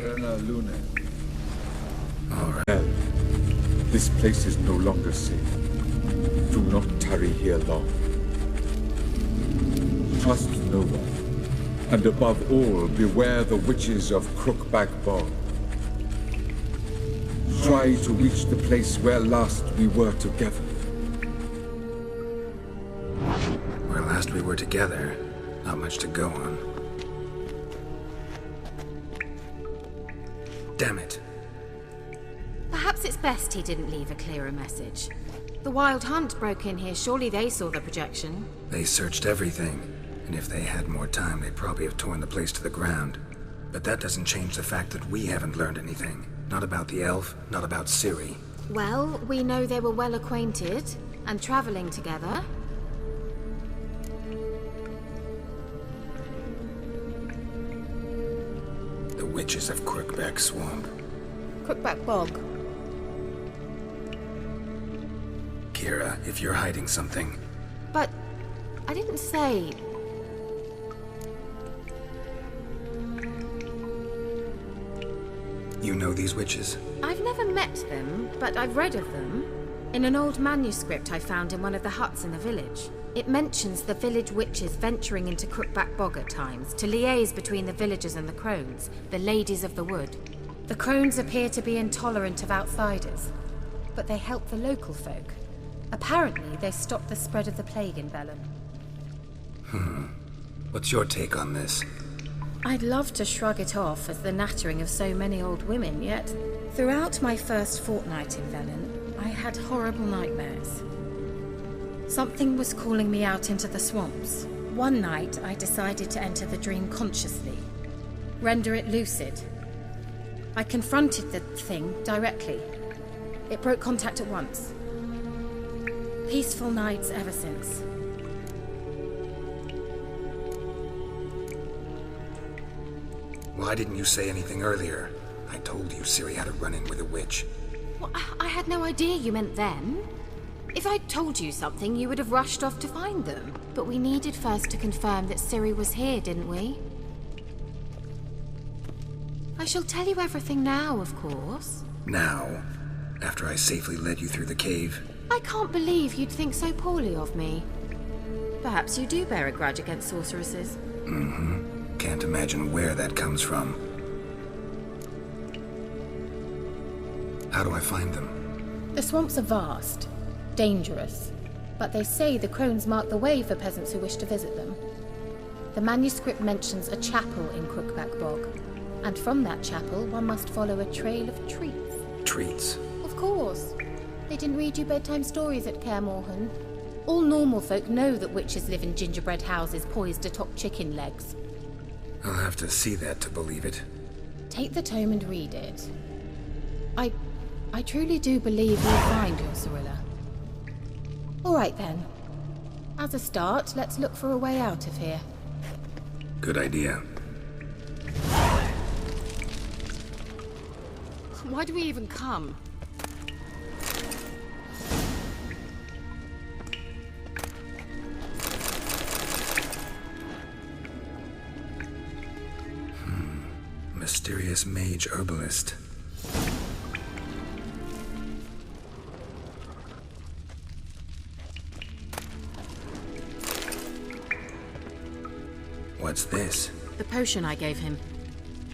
Arena Lune. All right. Well, this place is no longer safe. Do not tarry here long. Trust no one. And above all, beware the witches of Crookback Bog. Try to reach the place where last we were together. Where last we were together, not much to go on. Damn it. Perhaps it's best he didn't leave a clearer message. The Wild Hunt broke in here. Surely they saw the projection. They searched everything, and if they had more time, they'd probably have torn the place to the ground. But that doesn't change the fact that we haven't learned anything. Not about the elf, not about Ciri. Well, we know they were well acquainted and traveling together. The witches of Crookback Swamp. Crookback Bog. Kira, if you're hiding something... But I didn't say... You know these witches? I've never met them, but I've read of them. In an old manuscript I found in one of the huts in the village. It mentions the village witches venturing into Crookback Bog at times to liaise between the villagers and the crones, the ladies of the wood. The crones appear to be intolerant of outsiders, but they help the local folk. Apparently, they stopped the spread of the plague in Velen. What's your take on this? I'd love to shrug it off as the nattering of so many old women, yet throughout my first fortnight in Velen, I had horrible nightmares. Something was calling me out into the swamps. One night, I decided to enter the dream consciously, render it lucid. I confronted the thing directly. It broke contact at once. Peaceful nights ever since. Why didn't you say anything earlier? I told you Ciri had a run-in with a witch. Well, I had no idea you meant them. If I'd told you something, you would have rushed off to find them. But we needed first to confirm that Ciri was here, didn't we? I shall tell you everything now, of course. Now? After I safely led you through the cave? I can't believe you'd think so poorly of me. Perhaps you do bear a grudge against sorceresses. Can't imagine where that comes from. How do I find them? The swamps are vast, dangerous, but they say the crones mark the way for peasants who wish to visit them. The manuscript mentions a chapel in Crookback Bog, and from that chapel one must follow a trail of treats. Treats? Of course. They didn't read you bedtime stories at Kaer Morhen. All normal folk know that witches live in gingerbread houses poised atop chicken legs. I'll have to see that to believe it. Take the tome and read it. I truly do believe you'll find your Cirilla. All right then. As a start, let's look for a way out of here. Good idea. Why do we even come? Mysterious mage herbalist. What's this? The potion I gave him.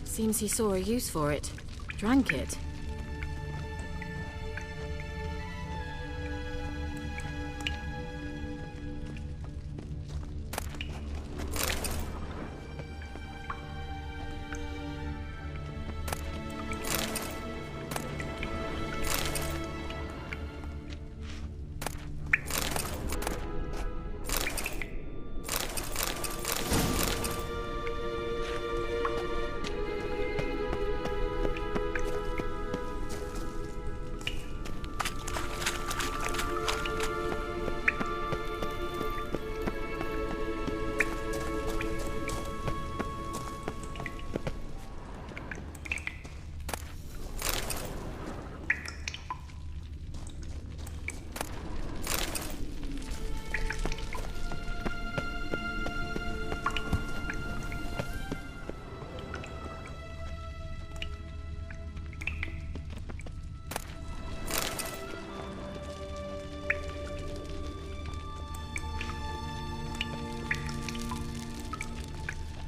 Seems he saw a use for it. Drank it.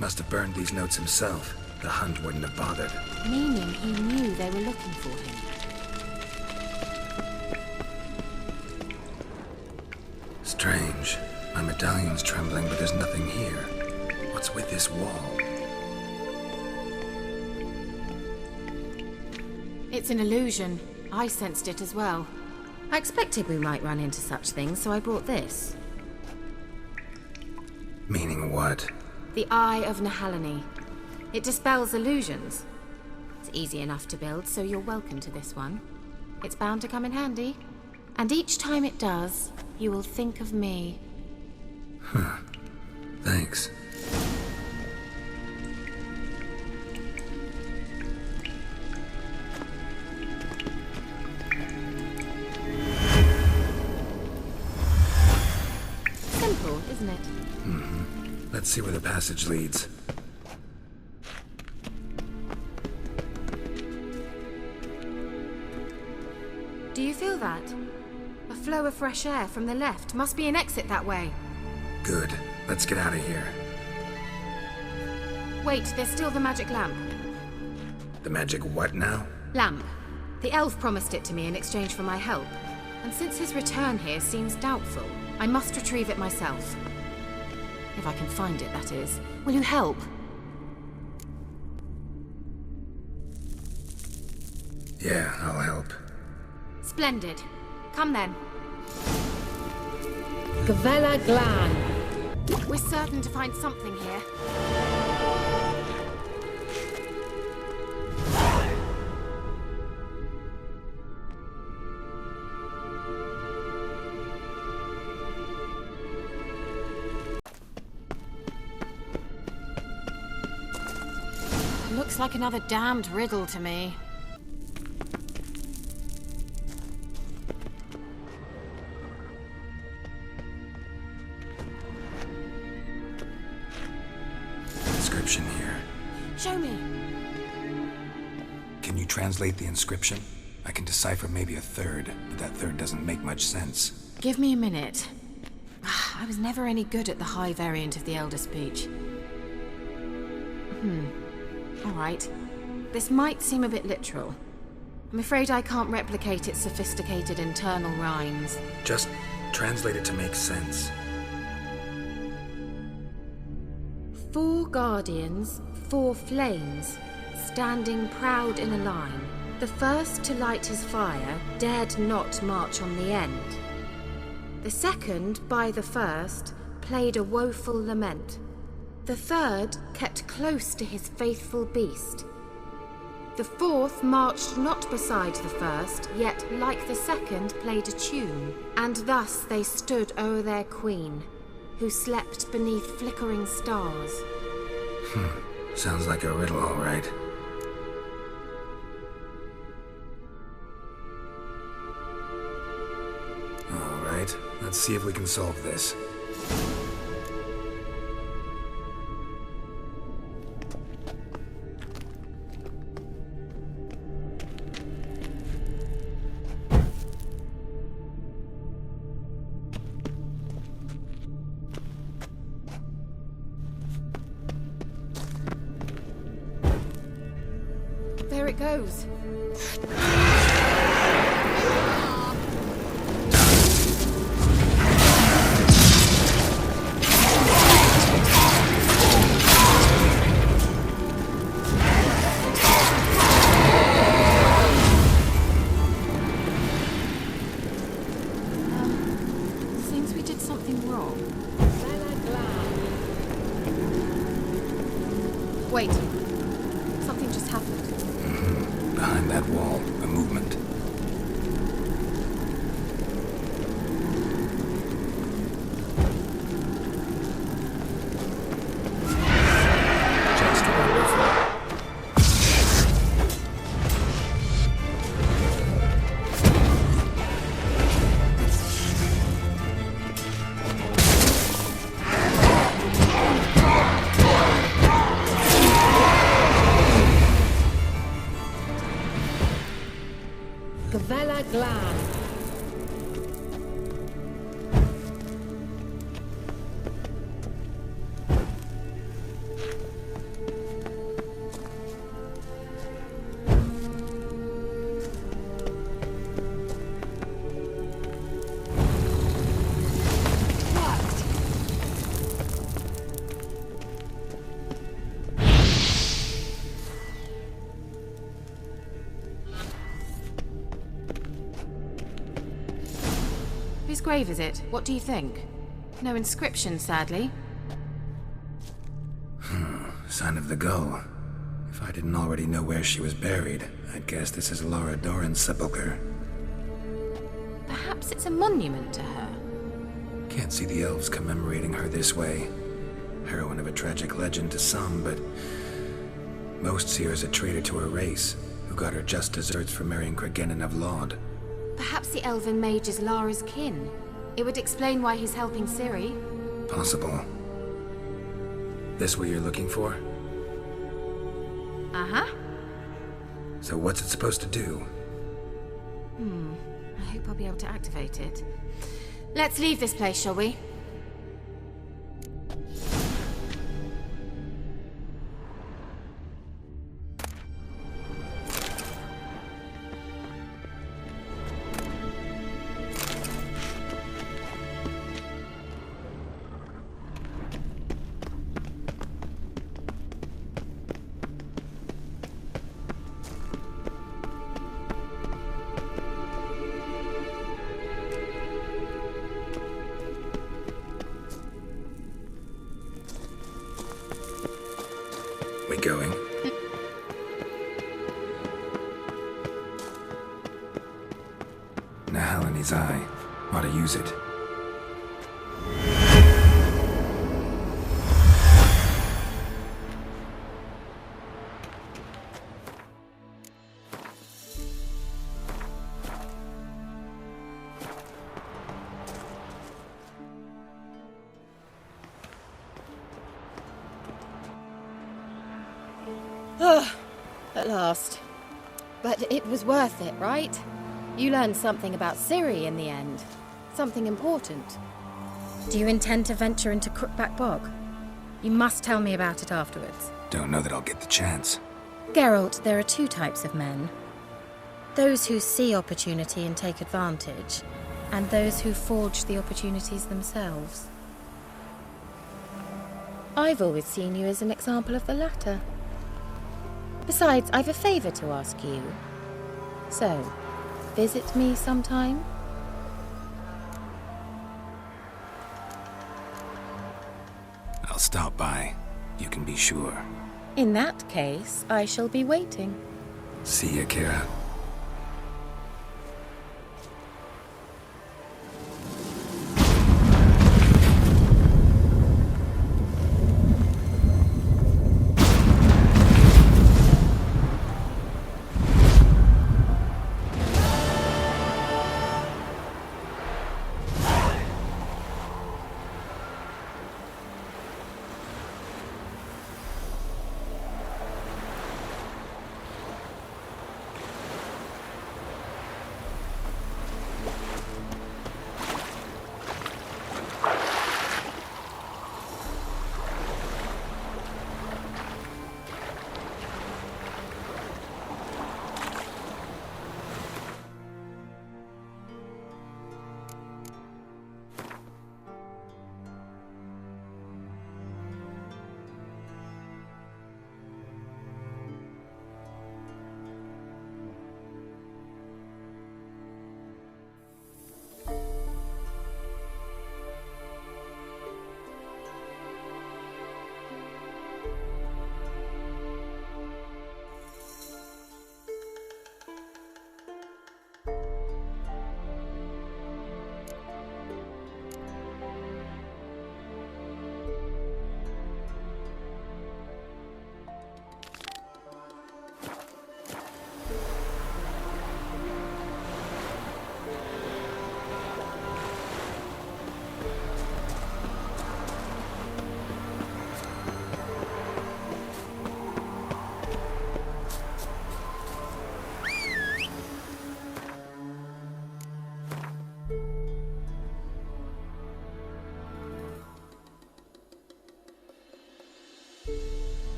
Must have burned these notes himself. The hunt wouldn't have bothered. Meaning he knew they were looking for him. Strange. My medallion's trembling, but there's nothing here. What's with this wall? It's an illusion. I sensed it as well. I expected we might run into such things, so I brought this. Meaning what? The Eye of Nehaleni. It dispels illusions. It's easy enough to build, so you're welcome to this one. It's bound to come in handy. And each time it does, you will think of me. Huh. Thanks. Simple, isn't it? Mm-hmm. Let's see where the passage leads. Do you feel that? A flow of fresh air from the left. Must be an exit that way. Good. Let's get out of here. Wait, there's still the magic lamp. The magic what now? Lamp. The elf promised it to me in exchange for my help. And since his return here seems doubtful, I must retrieve it myself. If I can find it, that is. Will you help? Yeah, I'll help. Splendid. Come then. Gavella Glan. We're certain to find something here. Looks like another damned riddle to me. Inscription here. Show me. Can you translate the inscription? I can decipher maybe a third, but that third doesn't make much sense. Give me a minute. I was never any good at the high variant of the Elder Speech. Alright. This might seem a bit literal. I'm afraid I can't replicate its sophisticated internal rhymes. Just translate it to make sense. 4 guardians, 4 flames, standing proud in a line. The first to light his fire dared not march on the end. The second, by the first, played a woeful lament. The third kept close to his faithful beast. The fourth marched not beside the first, yet like the second played a tune. And thus they stood o'er their queen, who slept beneath flickering stars. Sounds like a riddle, all right. All right, let's see if we can solve this. There it goes. Seems we did something wrong. Wait. Something just happened. Behind that wall, a movement. Just wonderful. Gavella Glan. Whose grave is it? What do you think? No inscription, sadly. Sign of the gull. If I didn't already know where she was buried, I'd guess this is Laura Doran's sepulcher. Perhaps it's a monument to her. Can't see the elves commemorating her this way. Heroine of a tragic legend to some, but most see her as a traitor to her race, who got her just desserts for marrying Cregennan of Laud. Perhaps the elven mage is Lara's kin. It would explain why he's helping Ciri. Possible. This what you're looking for? Uh-huh. So what's it supposed to do? I hope I'll be able to activate it. Let's leave this place, shall we? We going? Nahalani's eye. Ought to use it. At last. But it was worth it, right? You learned something about Ciri in the end. Something important. Do you intend to venture into Crookback Bog? You must tell me about it afterwards. Don't know that I'll get the chance. Geralt, there are two types of men. Those who see opportunity and take advantage, and those who forge the opportunities themselves. I've always seen you as an example of the latter. Besides, I've a favor to ask you. So, visit me sometime? I'll stop by. You can be sure. In that case, I shall be waiting. See ya, Kira.